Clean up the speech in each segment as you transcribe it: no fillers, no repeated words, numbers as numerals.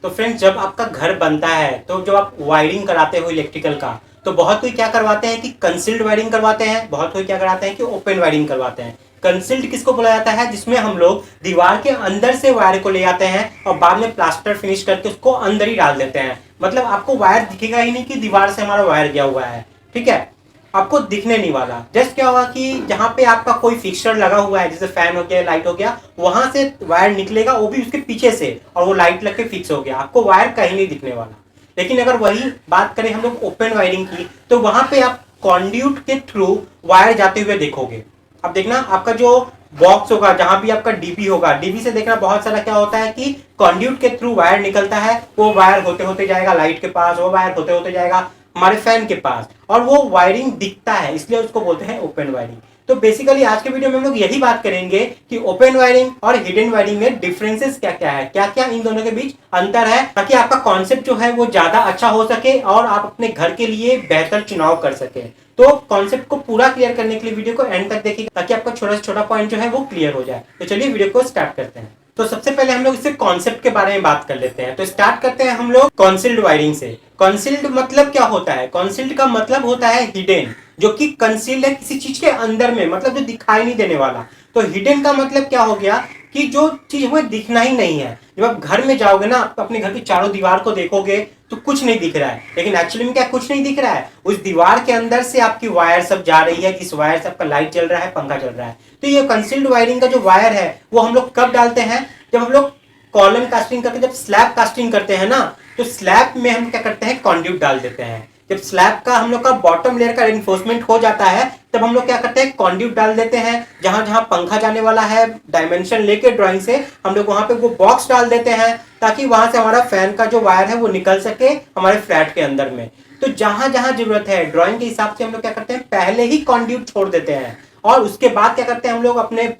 तो फ्रेंड्स, जब आपका घर बनता है तो जब आप वायरिंग कराते हो इलेक्ट्रिकल का, तो बहुत कोई क्या करवाते हैं कि कंसील्ड वायरिंग करवाते हैं, बहुत कोई क्या कराते हैं कि ओपन वायरिंग करवाते हैं। कंसील्ड किसको बोला जाता है? जिसमें हम लोग दीवार के अंदर से वायर को ले आते हैं और बाद में प्लास्टर फिनिश करके उसको अंदर ही डाल देते हैं। मतलब आपको वायर दिखेगा ही नहीं कि दीवार से हमारा वायर गया हुआ है, ठीक है, आपको दिखने नहीं वाला। जस्ट क्या होगा कि जहां पे आपका कोई फिक्सचर लगा हुआ है, जैसे फैन हो गया, लाइट हो गया, वहां से वायर निकलेगा, वो भी उसके पीछे से, और वो लाइट लग के फिक्स हो गया, आपको वायर कहीं नहीं दिखने वाला। लेकिन अगर वही बात करें हम लोग ओपन वायरिंग की, तो वहां पे आप कॉन्ड्यूट के थ्रू वायर जाते हुए देखोगे। अब देखना, आपका जो बॉक्स होगा, जहां भी आपका डीबी होगा, डीबी से देखना बहुत सारा क्या होता है कि कॉन्ड्यूट के थ्रू वायर निकलता है। वो वायर होते होते जाएगा लाइट के पास, वो वायर होते होते जाएगा हमारे फैन के पास, और वो वायरिंग दिखता है, इसलिए उसको बोलते हैं ओपन वायरिंग। तो बेसिकली आज के वीडियो में हम लोग यही बात करेंगे कि ओपन वायरिंग और हिडन वायरिंग में डिफरेंसेस क्या क्या है, क्या क्या इन दोनों के बीच अंतर है, ताकि आपका कॉन्सेप्ट जो है वो ज्यादा अच्छा हो सके और आप अपने घर के लिए बेहतर चुनाव कर सके। तो कॉन्सेप्ट को पूरा क्लियर करने के लिए वीडियो को एंड तक देखिएगा, ताकि आपका छोटा से छोटा पॉइंट जो है वो क्लियर हो जाए। तो चलिए वीडियो को स्टार्ट करते हैं। तो सबसे पहले हम लोग इससे कॉन्सेप्ट के बारे में बात कर लेते हैं। तो स्टार्ट करते हैं हम लोग कंसील्ड वायरिंग से। कंसील्ड मतलब क्या होता है? कंसील्ड का मतलब होता है हिडन, जो कि कंसील्ड है किसी चीज के अंदर में, मतलब जो दिखाई नहीं देने वाला। तो हिडन का मतलब क्या हो गया कि जो चीज हमें दिखना ही नहीं है। जब आप घर में जाओगे ना, आप अपने घर की चारों दीवार को देखोगे तो कुछ नहीं दिख रहा है, लेकिन एक्चुअली में क्या कुछ नहीं दिख रहा है? उस दीवार के अंदर से आपकी वायर सब जा रही है, जिस वायर से आपका लाइट चल रहा है, पंखा चल रहा है। तो ये कंसील्ड वायरिंग का जो वायर है वो हम लोग कब डालते हैं? जब हम लोग कॉलम कास्टिंग करके, जब स्लैब कास्टिंग करते हैं ना, तो स्लैब में हम क्या करते हैं? कॉन्ड्यूट डाल देते हैं। जब स्लैब का हम लोग का बॉटम लेयर का रेनफोर्समेंट हो जाता है, तब हम लोग क्या करते हैं? कॉन्ड्यूट डाल देते हैं। जहां जहां पंखा जाने वाला है, डायमेंशन लेके ड्राइंग से हम लोग वहां पे वो बॉक्स डाल देते हैं, ताकि वहां से हमारा फैन का जो वायर है वो निकल सके हमारे फ्लैट के अंदर में। तो जहां जहां जरूरत है ड्राइंग के हिसाब से हम लोग क्या करते हैं? पहले ही कॉन्ड्यूट छोड़ देते हैं, और उसके बाद क्या करते हैं? हम लोग अपने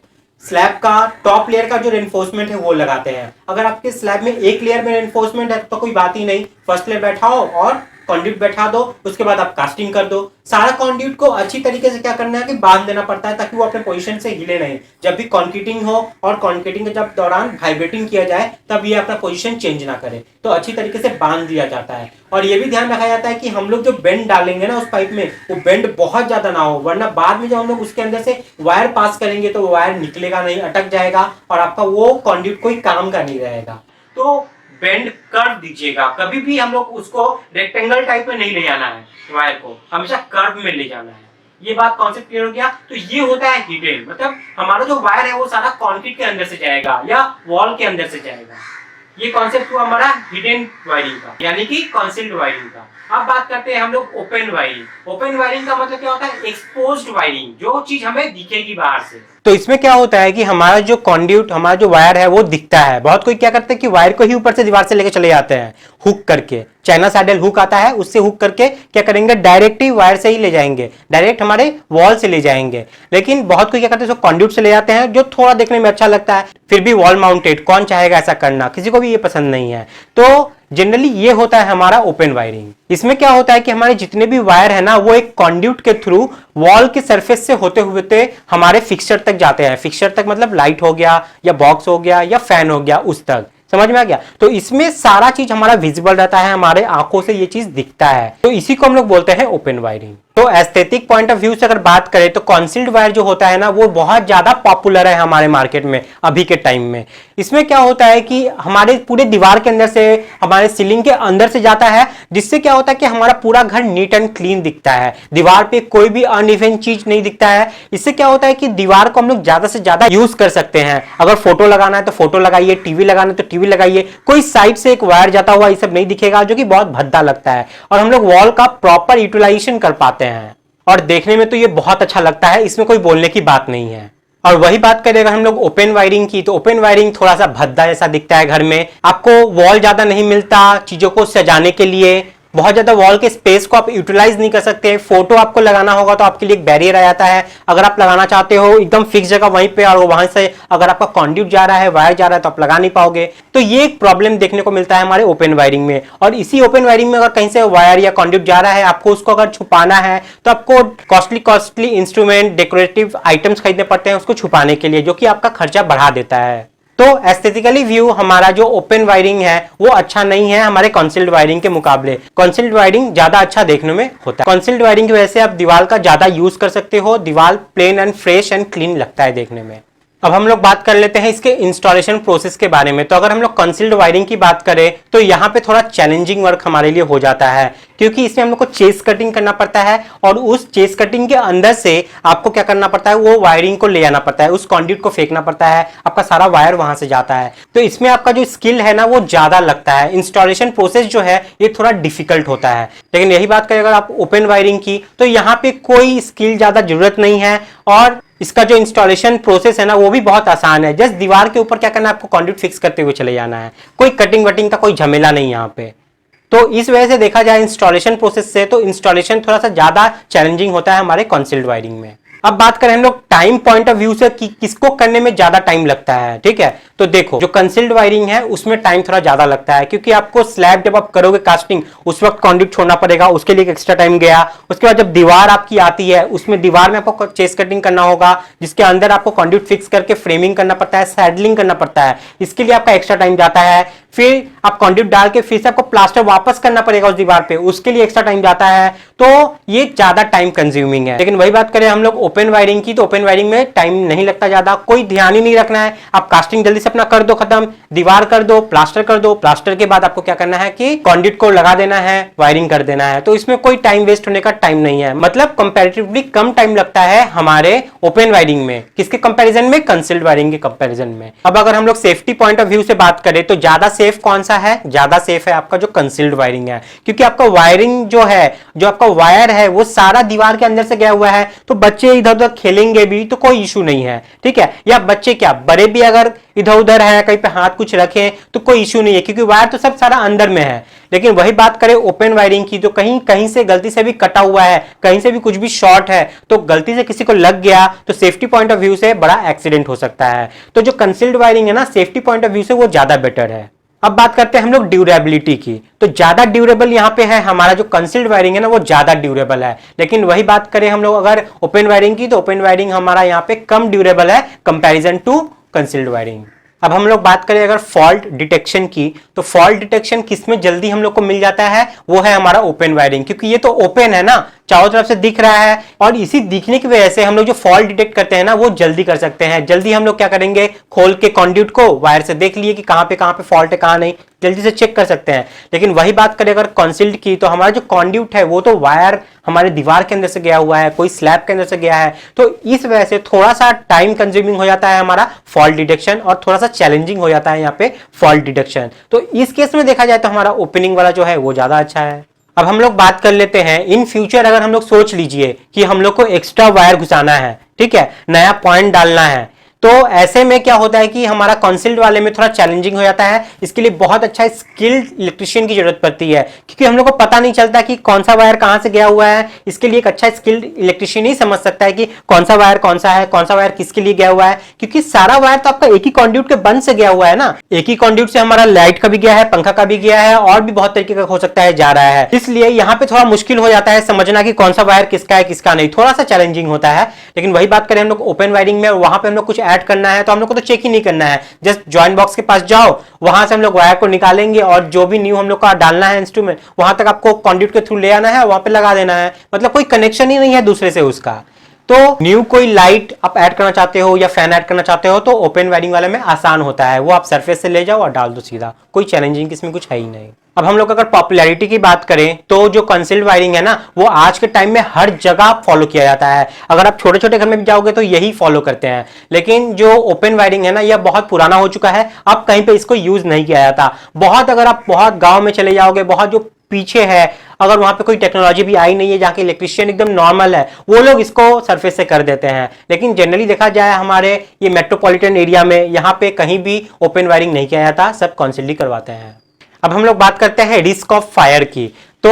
स्लैब का टॉप लेयर का जो रेनफोर्समेंट है वो लगाते हैं। अगर आपके स्लैब में एक लेयर में रेनफोर्समेंट है तो कोई बात ही नहीं, फर्स्ट लेयर बैठाओ और कॉन्ड्यूट बैठा दो, उसके बाद आप कास्टिंग कर दो। सारा कॉन्ड्यूट को अच्छी तरीके से क्या करना है कि बांध देना पड़ता है, ताकि वो अपने पोजीशन से हिले नहीं। जब भी कॉन्क्रीटिंग हो और कॉन्क्रीटिंग के जब दौरान वाइब्रेटिंग किया जाए, तब ये अपना पोजीशन चेंज ना करे, तो अच्छी तरीके से बांध दिया जाता है। और ये भी ध्यान रखा जाता है कि हम लोग जो बेंड डालेंगे ना उस पाइप में, वो बेंड बहुत ज्यादा ना हो, वरना बाद में जब हम लोग उसके अंदर से वायर पास करेंगे तो वो वायर निकलेगा नहीं, अटक जाएगा, और आपका वो कॉन्ड्यूट कोई काम का नहीं रहेगा। तो बेंड कर दीजिएगा, कभी भी हम लोग उसको रेक्टेंगल टाइप में नहीं ले जाना है, वायर को हमेशा कर्व में ले जाना है। ये बात कॉन्सेप्ट क्लियर हो गया? तो ये होता है हिडन, मतलब हमारा जो वायर है वो सारा कंक्रीट के अंदर से जाएगा या वॉल के अंदर से जाएगा। ये कॉन्सेप्ट हुआ हमारा हिडन वायरिंग का, यानी कि कंसील्ड वायरिंग का। अब बात करते हैं हम लोग ओपन वायरिंग। ओपन वायरिंग का मतलब क्या होता है? एक्सपोज्ड वायरिंग, जो चीज हमें दिखेगी बाहर से। तो इसमें क्या होता है कि हमारा जो कॉन्ड्यूट, हमारा जो वायर है वो दिखता है। बहुत कोई क्या करते हैं कि वायर को ही ऊपर से दीवार से लेके चले जाते हैं, हुक करके। चाइना सैडल हुक आता है, उससे हुक करके क्या करेंगे? डायरेक्ट ही वायर से ही ले जाएंगे, डायरेक्ट हमारे वॉल से ले जाएंगे। लेकिन बहुत कोई क्या करते हैं, कॉन्ड्यूट से ले जाते हैं, जो थोड़ा देखने में अच्छा लगता है, फिर भी वॉल माउंटेड, कौन चाहेगा ऐसा करना? किसी को भी ये पसंद नहीं है। तो जनरली ये होता है हमारा ओपन वायरिंग। इसमें क्या होता है कि हमारे जितने भी वायर है ना, वो एक कॉन्ड्यूट के थ्रू वॉल के सरफेस से होते हुए हमारे फिक्सचर तक जाते हैं। फिक्सचर तक मतलब लाइट हो गया या बॉक्स हो गया या फैन हो गया, उस तक। समझ में आ गया? तो इसमें सारा चीज हमारा विजिबल रहता है, हमारे आंखों से ये चीज दिखता है, तो इसी को हम लोग बोलते हैं ओपन वायरिंग। तो एस्थेटिक पॉइंट ऑफ व्यू से अगर बात करें तो कंसील्ड वायर जो होता है ना, वो बहुत ज्यादा पॉपुलर है हमारे मार्केट में अभी के टाइम में। इसमें क्या होता है कि हमारे पूरे दीवार के अंदर से, हमारे सीलिंग के अंदर से जाता है, जिससे क्या होता है कि हमारा पूरा घर नीट एंड क्लीन दिखता है, दीवार पे कोई भी अनइवन चीज नहीं दिखता है। इससे क्या होता है कि दीवार को हम लोग ज्यादा से ज्यादा यूज कर सकते हैं। अगर फोटो लगाना है तो फोटो लगाइए, टीवी लगाना है तो टीवी लगाइए, कोई साइड से एक वायर जाता हुआ ये सब नहीं दिखेगा, जो कि बहुत भद्दा लगता है, और हम लोग वॉल का प्रॉपर यूटिलाइजेशन कर पाते हैं, और देखने में तो ये बहुत अच्छा लगता है, इसमें कोई बोलने की बात नहीं है। और वही बात करें अगर हम लोग ओपन वायरिंग की, तो ओपन वायरिंग थोड़ा सा भद्दा जैसा दिखता है घर में। आपको वॉल ज्यादा नहीं मिलता चीजों को सजाने के लिए, बहुत ज्यादा वॉल के स्पेस को आप यूटिलाइज नहीं कर सकते। फोटो आपको लगाना होगा तो आपके लिए एक बैरियर आ जाता है। अगर आप लगाना चाहते हो एकदम फिक्स जगह वहीं पे, और वहां से अगर आपका कॉन्ड्यूट जा रहा है, वायर जा रहा है, तो आप लगा नहीं पाओगे। तो ये एक प्रॉब्लम देखने को मिलता है हमारे ओपन वायरिंग में। और इसी ओपन वायरिंग में अगर कहीं से वायर या कॉन्ड्यूट जा रहा है, आपको उसको अगर छुपाना है, तो आपको कॉस्टली इंस्ट्रूमेंट, डेकोरेटिव आइटम्स खरीदने पड़ते हैं उसको छुपाने के लिए, जो कि आपका खर्चा बढ़ा देता है। तो एस्थेटिकली व्यू हमारा जो ओपन वायरिंग है वो अच्छा नहीं है हमारे कंसील्ड वायरिंग के मुकाबले। कंसील्ड वायरिंग ज्यादा अच्छा देखने में होता है। कंसील्ड वायरिंग की वजह से आप दीवार का ज्यादा यूज कर सकते हो, दीवार plain and fresh and clean लगता है देखने में। अब हम लोग बात कर लेते हैं इसके इंस्टॉलेशन प्रोसेस के बारे में। तो अगर हम लोग कंसील्ड वायरिंग की बात करें तो यहाँ पे थोड़ा चैलेंजिंग वर्क हमारे लिए हो जाता है, क्योंकि इसमें हम लोग को चेस कटिंग करना पड़ता है और उस चेस कटिंग के अंदर से आपको क्या करना पड़ता है, वो वायरिंग को ले आना पड़ता है, उस कंड्यूट को फेंकना पड़ता है, आपका सारा वायर वहां से जाता है। तो इसमें आपका जो स्किल है ना वो ज्यादा लगता है। इंस्टॉलेशन प्रोसेस जो है ये थोड़ा डिफिकल्ट होता है। लेकिन यही बात करें अगर आप ओपन वायरिंग की, तो यहाँ पे कोई स्किल ज्यादा जरूरत नहीं है और इसका जो इंस्टॉलेशन प्रोसेस है ना वो भी बहुत आसान है। जस्ट दीवार के ऊपर क्या करना है, आपको कंड्यूट फिक्स करते हुए चले जाना है, कोई कटिंग वटिंग का कोई झमेला नहीं यहाँ पे। तो इस वजह से देखा जाए इंस्टॉलेशन प्रोसेस से, तो इंस्टॉलेशन थोड़ा सा ज्यादा चैलेंजिंग होता है हमारे कंसील्ड वायरिंग में। अब बात करें हम लोग टाइम पॉइंट ऑफ व्यू से कि किसको करने में ज्यादा टाइम लगता है, ठीक है। तो देखो जो कंसील्ड वायरिंग है उसमें टाइम थोड़ा ज्यादा लगता है, क्योंकि आपको स्लैब जब आप करोगे कास्टिंग उस वक्त कंड्यूट छोड़ना पड़ेगा, उसके लिए एक एक्स्ट्रा टाइम गया। उसके बाद जब दीवार आपकी आती है उसमें दीवार में आपको चेस कटिंग करना होगा, जिसके अंदर आपको कंड्यूट फिक्स करके फ्रेमिंग करना पड़ता है, सैडलिंग करना पड़ता है, इसके लिए आपका एक्स्ट्रा टाइम जाता है। फिर आप कंड्यूट डाल के फिर से आपको प्लास्टर वापस करना पड़ेगा उस दीवार पे, उसके लिए एक्स्ट्रा टाइम जाता है। तो ये ज्यादा टाइम कंज्यूमिंग है। लेकिन वही बात करें हम लोग ओपन वायरिंग की, तो ओपन वायरिंग में टाइम नहीं लगता ज्यादा, कोई ध्यान ही नहीं रखना है, आप कास्टिंग जल्दी से अपना कर दो खत्म, दीवार कर दो, प्लास्टर कर दो, प्लास्टर के बाद आपको क्या करना है कि कंड्यूट को लगा देना है, वायरिंग कर देना है। तो इसमें कोई टाइम वेस्ट होने का टाइम नहीं है, मतलब कंपैरेटिवली कम टाइम लगता है हमारे ओपन वायरिंग में, किसके कंपैरिजन में, कंसील्ड वायरिंग के कंपैरिजन में। अब अगर हम लोग सेफ्टी पॉइंट ऑफ व्यू से बात करें तो ज्यादा सेफ कौन सा है, ज्यादा सेफ है आपका जो कंसील्ड वायरिंग है, क्योंकि आपका वायरिंग जो है, जो आपका वायर है वो सारा दीवार के अंदर से गया हुआ है। तो बच्चे इधर उधर खेलेंगे भी तो कोई इशू नहीं है, ठीक है। या बच्चे क्या, बड़े भी अगर इधर उधर है कहीं पे हाथ कुछ रखें तो कोई इशू नहीं है, क्योंकि वायर तो सब सारा अंदर में है। लेकिन वही बात करें ओपन वायरिंग की, तो कहीं कहीं से गलती से भी कटा हुआ है, कहीं से भी कुछ भी शॉर्ट है, तो गलती से किसी को लग गया तो सेफ्टी पॉइंट ऑफ व्यू से बड़ा एक्सीडेंट हो सकता है। तो जो कंसील्ड वायरिंग है ना, सेफ्टी पॉइंट ऑफ व्यू से वो ज्यादा बेटर है। अब बात करते हैं हम लोग ड्यूरेबिलिटी की, तो ज्यादा ड्यूरेबल यहाँ पे है हमारा जो कंसील्ड वायरिंग है ना, वो ज्यादा ड्यूरेबल है। लेकिन वही बात करें हम लोग अगर ओपन वायरिंग की, तो ओपन वायरिंग हमारा यहाँ पे कम ड्यूरेबल है कंपैरिजन टू कंसील्ड वायरिंग। अब हम लोग बात करें अगर फॉल्ट डिटेक्शन की, तो फॉल्ट डिटेक्शन किसमें जल्दी हम लोग को मिल जाता है, वो है हमारा ओपन वायरिंग, क्योंकि ये तो ओपन है ना, चारों तरफ से दिख रहा है, और इसी दिखने की वजह से हम लोग जो फॉल्ट डिटेक्ट करते हैं ना वो जल्दी कर सकते हैं। जल्दी हम लोग क्या करेंगे, खोल के कंड्यूट को वायर से देख लिए कि कहां पे फॉल्ट है कहां नहीं, जल्दी से चेक कर सकते हैं। लेकिन वही बात करें अगर कंसील्ड की, तो हमारा जो कंड्यूट है वो तो वायर हमारे दीवार के अंदर से गया हुआ है, कोई स्लैब के अंदर से गया है, तो इस वजह से थोड़ा सा टाइम कंज्यूमिंग हो जाता है हमारा फॉल्ट डिटेक्शन, और थोड़ा सा चैलेंजिंग हो जाता है यहाँ पे फॉल्ट डिटेक्शन। तो इस केस में देखा जाए तो हमारा ओपनिंग वाला जो है वो ज्यादा अच्छा है। अब हम लोग बात कर लेते हैं इन फ्यूचर, अगर हम लोग सोच लीजिए कि हम लोग को एक्स्ट्रा वायर घुसाना है, ठीक है, नया पॉइंट डालना है, तो ऐसे में क्या होता है कि हमारा कंसील्ड वाले में थोड़ा चैलेंजिंग हो जाता है। इसके लिए बहुत अच्छा स्किल्ड इलेक्ट्रिशियन की जरूरत पड़ती है, क्योंकि हम लोग को पता नहीं चलता कि कौन सा वायर कहां से गया हुआ है। इसके लिए एक अच्छा स्किल्ड इलेक्ट्रिशियन ही समझ सकता है कि कौन सा वायर कौन सा है, कौन सा वायर किसके लिए गया हुआ है, क्योंकि सारा वायर तो आपका एक ही कंड्यूट के बंद से गया हुआ है ना। एक ही कंड्यूट से हमारा लाइट का भी गया है, पंखा का भी गया है, और भी बहुत तरीके का हो सकता है जा रहा है। इसलिए यहाँ पे थोड़ा मुश्किल हो जाता है समझना कि कौन सा वायर किसका है किसका नहीं, थोड़ा सा चैलेंजिंग होता है। लेकिन वही बात करें हम लोग ओपन वायरिंग में, वहां पे हम लोग कुछ ऐड करना है तो हम लोग को तो चेक ही नहीं करना है, जस्ट जॉइंट बॉक्स के पास जाओ, वहां से हम लोग वायर को निकालेंगे और जो भी न्यू हम लोग का डालना है इंस्ट्रूमेंट, वहां तक आपको कंड्यूट के थ्रू ले आना है, वहां पे लगा देना है। मतलब कोई कनेक्शन ही नहीं है दूसरे से उसका। तो न्यू कोई लाइट आप ऐड करना चाहते हो या फैन ऐड करना चाहते हो तो ओपन वायरिंग वाले में आसान होता है, वो आप सरफेस से ले जाओ और डाल दो सीधा, कोई चैलेंजिंग इसमें कुछ है ही नहीं। अब हम लोग अगर पॉपुलैरिटी की बात करें तो जो कंसील्ड वायरिंग है ना वो आज के टाइम में हर जगह फॉलो किया जाता है। अगर आप छोटे छोटे घर में भी जाओगे तो यही फॉलो करते हैं। लेकिन जो ओपन वायरिंग है ना यह बहुत पुराना हो चुका है, अब कहीं पे इसको यूज नहीं किया जाता। बहुत अगर आप बहुत गांव में चले जाओगे, बहुत जो पीछे है, अगर वहां पे कोई टेक्नोलॉजी भी आई नहीं है, जहाँ के इलेक्ट्रिशियन एकदम नॉर्मल है, वो लोग इसको सरफेस से कर देते हैं। लेकिन जनरली देखा जाए हमारे ये मेट्रोपॉलिटन एरिया में यहाँ पे कहीं भी ओपन वायरिंग नहीं किया जाता, सब कंसील्ड करवाते हैं। अब हम लोग बात करते हैं रिस्क ऑफ फायर की। तो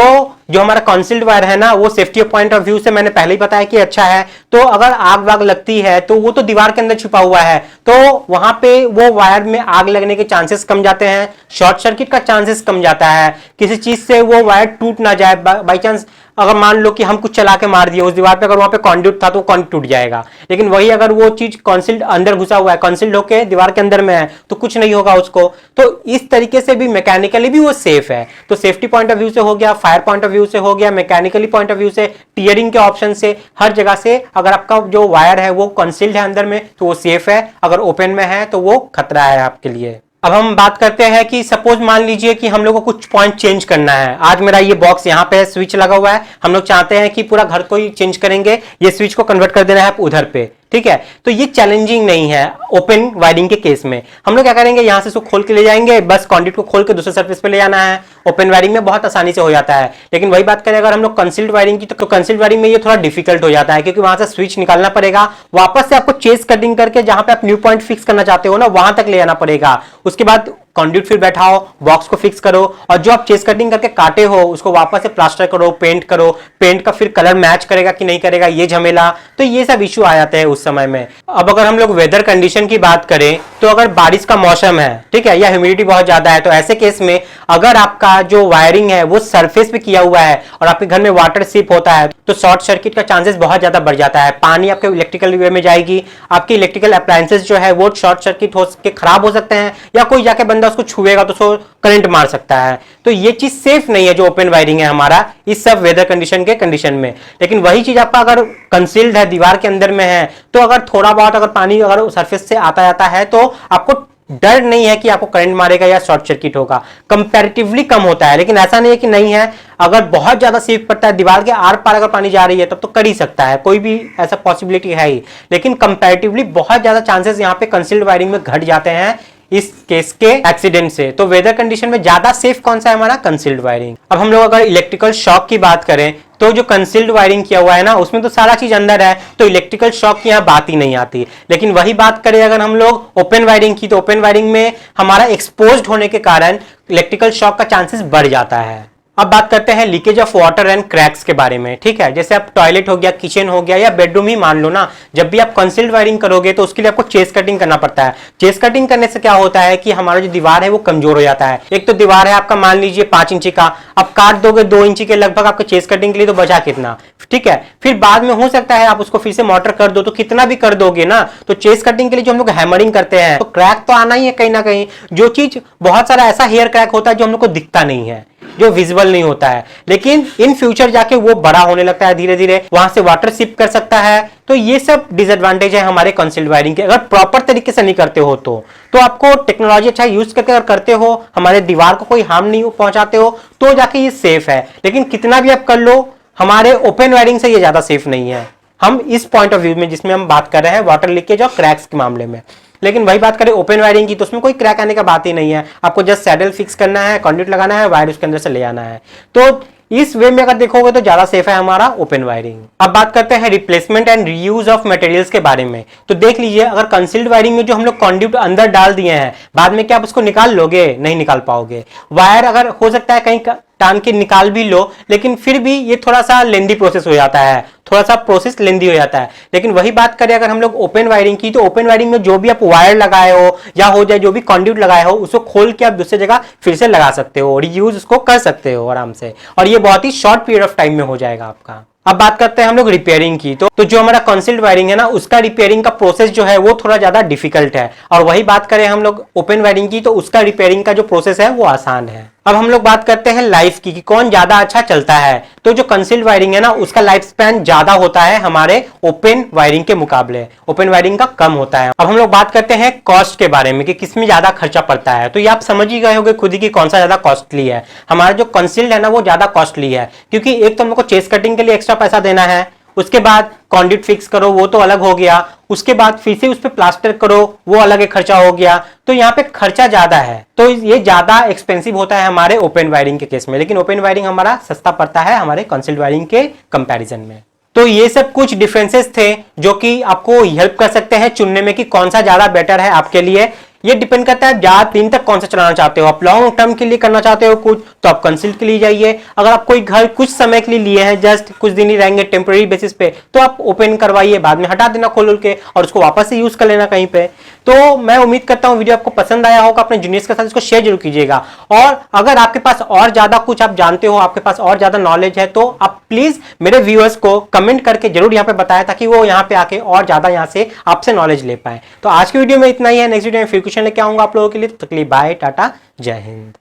जो हमारा कंसील्ड वायर है ना वो सेफ्टी पॉइंट ऑफ व्यू से मैंने पहले ही बताया कि अच्छा है। तो अगर आग वाग लगती है तो वो तो दीवार के अंदर छुपा हुआ है, तो वहां पे वो वायर में आग लगने के चांसेस कम जाते हैं, शॉर्ट सर्किट का चांसेस कम जाता है, किसी चीज से वो वायर टूट ना जाए, बाई चांस अगर मान लो कि हम कुछ चला के मार दिए उस दीवार पे, अगर वहां पे कॉन्ड्यूट था तो कॉन्ड्यूट टूट जाएगा। लेकिन वही अगर वो चीज कॉन्सिल्ड अंदर घुसा हुआ है, कॉन्सिल्ड होके दीवार के अंदर में है, तो कुछ नहीं होगा उसको। तो इस तरीके से भी मैकेनिकली भी वो सेफ है। तो सेफ्टी पॉइंट ऑफ व्यू से हो गया, फायर पॉइंट ऑफ व्यू से हो गया, मैकेनिकली पॉइंट ऑफ व्यू से, टीयरिंग के ऑप्शन से, हर जगह से अगर आपका जो वायर है वो कॉन्सिल्ड है अंदर में तो वो सेफ है, अगर ओपन में है तो वो खतरा है आपके लिए। अब हम बात करते हैं कि सपोज मान लीजिए कि हम लोग को कुछ पॉइंट चेंज करना है। आज मेरा ये बॉक्स यहाँ पे स्विच लगा हुआ है, हम लोग चाहते हैं कि पूरा घर को ही चेंज करेंगे, ये स्विच को कन्वर्ट कर देना है उधर पे, ठीक है। तो ये चैलेंजिंग नहीं है ओपन वायरिंग के केस में। हम लोग क्या करेंगे, यहां से इसको खोल के ले जाएंगे, बस कंडक्ट को खोल के दूसरे सरफेस पे ले जाना है। ओपन वायरिंग में बहुत आसानी से हो जाता है। लेकिन वही बात करें अगर हम लोग कंसील्ड वायरिंग की, तो कंसील्ड वायरिंग में ये थोड़ा डिफिकल्ट हो जाता है, क्योंकि वहां से स्विच निकालना पड़ेगा, वापस से आपको चेस कटिंग करके जहां पे आप न्यू पॉइंट फिक्स करना चाहते हो ना वहां तक ले जाना पड़ेगा। उसके बाद कंड्यूट फिर बैठाओ, बॉक्स को फिक्स करो, और जो आप चेस कटिंग करके काटे हो उसको वापस से प्लास्टर करो, पेंट करो, पेंट का फिर कलर मैच करेगा कि नहीं करेगा, ये झमेला। तो ये सब इश्यू आ जाते हैं उस समय में। अब अगर हम लोग वेदर कंडीशन की बात करें, तो अगर बारिश का मौसम है, ठीक है, या ह्यूमिडिटी बहुत ज्यादा है, तो ऐसे केस में अगर आपका जो वायरिंग है वो सरफेस पे किया हुआ है और आपके घर में वाटर सिप होता है, तो शॉर्ट सर्किट का चांसेस बहुत ज्यादा बढ़ जाता है। पानी आपके इलेक्ट्रिकल वे में जाएगी, आपकी इलेक्ट्रिकल अप्लायंसेस जो है वो शॉर्ट सर्किट हो के खराब हो सकते हैं, या कोई जाके बंदा उसको छुएगा तो उसको करंट मार सकता है। तो ये चीज सेफ नहीं है जो ओपन वायरिंग है हमारा इस सब वेदर कंडीशन के कंडीशन में। लेकिन वही चीज आपका अगर कंसील्ड है, दीवार के अंदर में है, तो अगर थोड़ा बहुत अगर पानी अगर सरफेस से आता जाता है तो आपको डर नहीं है कि आपको करंट मारेगा या शॉर्ट सर्किट होगा, कंपैरेटिवली कम होता है। लेकिन ऐसा नहीं है कि नहीं है, अगर बहुत ज्यादा सीप पड़ता है, दीवार के आर पार अगर पानी जा रही है तब तो कर ही सकता है, कोई भी ऐसा पॉसिबिलिटी है ही। लेकिन कंपैरेटिवली बहुत ज्यादा चांसेस यहाँ पे कंसील्ड वायरिंग में घट जाते हैं इस केस के एक्सीडेंट से। तो वेदर कंडीशन में ज्यादा सेफ कौन सा है हमारा, कंसील्ड वायरिंग। अब हम लोग अगर इलेक्ट्रिकल शॉक की बात करें, तो जो कंसील्ड वायरिंग किया हुआ है ना उसमें तो सारा चीज अंदर है, तो इलेक्ट्रिकल शॉक की यहाँ बात ही नहीं आती। लेकिन वही बात करें अगर हम लोग ओपन वायरिंग की, तो ओपन वायरिंग में हमारा एक्सपोज्ड होने के कारण इलेक्ट्रिकल शॉक का चांसेस बढ़ जाता है। अब बात करते हैं leakage of water and cracks के बारे में, ठीक है। जैसे आप टॉयलेट हो गया, किचन हो गया, या बेडरूम ही मान लो ना, जब भी आप कंसील्ड वायरिंग करोगे तो उसके लिए आपको चेस कटिंग करना पड़ता है। चेस कटिंग करने से क्या होता है कि हमारा जो दीवार है वो कमजोर हो जाता है। एक तो दीवार है आपका मान लीजिए 5 इंची का, अब काट दोगे 2 इंची के लगभग आपको चेस कटिंग के लिए, तो बचा कितना, ठीक है। फिर बाद में हो सकता है आप उसको फिर से मोटर कर दो, तो कितना भी कर दोगे ना, तो चेस कटिंग के लिए जो हम लोग हैमरिंग करते हैं तो क्रैक तो आना ही है कहीं ना कहीं। जो चीज बहुत सारा ऐसा हेयर क्रैक होता है जो हम लोग को दिखता नहीं है, जो विजिबल नहीं होता है, लेकिन इन फ्यूचर जाके वो बड़ा होने लगता है धीरे धीरे, वहां से वाटर सिप कर सकता है। तो ये सब डिसएडवांटेज है हमारे कंसील्ड वायरिंग के, अगर प्रॉपर तरीके से नहीं करते हो तो आपको टेक्नोलॉजी अच्छा यूज करके अगर करते हो, हमारे दीवार को कोई हार्म नहीं पहुंचाते हो, तो जाके ये सेफ है। लेकिन कितना भी आप कर लो, हमारे ओपन वायरिंग से ये ज्यादा सेफ नहीं है। हम इस पॉइंट ऑफ व्यू में जिसमें हम बात कर रहे हैं वाटर लीकेज और क्रैक्स के मामले में। लेकिन वही बात करें ओपन वायरिंग की, तो उसमें कोई क्रैक आने का बात ही नहीं है। आपको जस्ट सैडल फिक्स करना है, कंडक्ट लगाना है, वायर उसके अंदर से ले आना है। तो इस वे में अगर देखोगे तो ज्यादा सेफ है हमारा ओपन वायरिंग। अब बात करते हैं replacement and reuse of materials के बारे में। तो देख लीजिए, अगर कंसील्ड वायरिंग में जो हम लोग कंड्यूट अंदर डाल दिए हैं, बाद में क्या आप उसको निकाल लोगे, नहीं निकाल पाओगे। वायर अगर हो सकता है कहीं टान के निकाल भी लो, लेकिन फिर भी ये थोड़ा सा लेंदी प्रोसेस हो जाता है, थोड़ा सा प्रोसेस लेंदी हो जाता है। लेकिन वही बात करें अगर हम लोग ओपन वायरिंग की, तो ओपन वायरिंग में जो भी आप वायर लगाए हो या हो जाए जो भी कंड्यूट लगाए हो, उसको खोल के आप दूसरी जगह फिर से लगा सकते हो, रीयूज उसको कर सकते हो आराम से, और ये बहुत ही शॉर्ट पीरियड ऑफ टाइम में हो जाएगा आपका। अब बात करते हैं हम लोग रिपेयरिंग की, तो जो हमारा कंसील्ड वायरिंग है ना, उसका रिपेयरिंग का प्रोसेस जो है वो थोड़ा ज्यादा डिफिकल्ट है। और वही बात करें हम लोग ओपन वायरिंग की, तो उसका रिपेयरिंग का जो प्रोसेस है वो आसान है। अब हम लोग बात करते हैं लाइफ की, कि कौन ज्यादा अच्छा चलता है। तो जो कंसील्ड वायरिंग है ना, उसका लाइफ स्पैन ज्यादा होता है हमारे ओपन वायरिंग के मुकाबले, ओपन वायरिंग का कम होता है। अब हम लोग बात करते हैं कॉस्ट के बारे में, कि किसमें ज्यादा खर्चा पड़ता है। तो ये आप समझ ही गए होंगे खुद ही कि कौन सा ज्यादा कॉस्टली है। हमारा जो कंसील्ड है ना वो ज्यादा कॉस्टली है, क्योंकि एक तो हमको चेस कटिंग के लिए एक्स्ट्रा पैसा देना है, उसके बाद कंडक्ट फिक्स करो वो तो अलग हो गया, उसके बाद फिर से उस पर प्लास्टर करो वो अलग एक खर्चा हो गया। तो यहाँ पे खर्चा ज्यादा है, तो ये ज्यादा एक्सपेंसिव होता है हमारे ओपन वायरिंग के केस में। लेकिन ओपन वायरिंग हमारा सस्ता पड़ता है हमारे कंसील्ड वायरिंग के कंपैरिजन में। तो ये सब कुछ डिफरेंसेस थे जो कि आपको हेल्प कर सकते हैं चुनने में कि कौन सा ज्यादा बेटर है आपके लिए। ये डिपेंड करता है ज्यादा दिन तक कौन सा चलाना चाहते हो। आप लॉन्ग टर्म के लिए करना चाहते हो कुछ, तो आप कंसील्ड के लिए जाइए। अगर आप कोई घर कुछ समय के लिए लिए हैं, जस्ट कुछ दिन ही रहेंगे टेम्पररी बेसिस पे, तो आप ओपन करवाइए, बाद में हटा देना खोल के और उसको वापस से यूज कर लेना कहीं पे। तो मैं उम्मीद करता हूं वीडियो आपको पसंद आया होगा, अपने जूनियर्स के साथ इसको शेयर जरूर कीजिएगा। और अगर आपके पास और ज्यादा कुछ आप जानते हो, आपके पास और ज्यादा नॉलेज है, तो आप प्लीज मेरे व्यूअर्स को कमेंट करके जरूर यहाँ पे बताया, ताकि वो यहाँ पे आके और ज्यादा यहाँ से आपसे नॉलेज ले पाए। तो आज की वीडियो में इतना ही है, नेक्स्ट वीडियो में फिर क्वेश्चन लेके आऊंगा आप लोगों के लिए। तब तक के लिए बाय, टाटा, जय हिंद।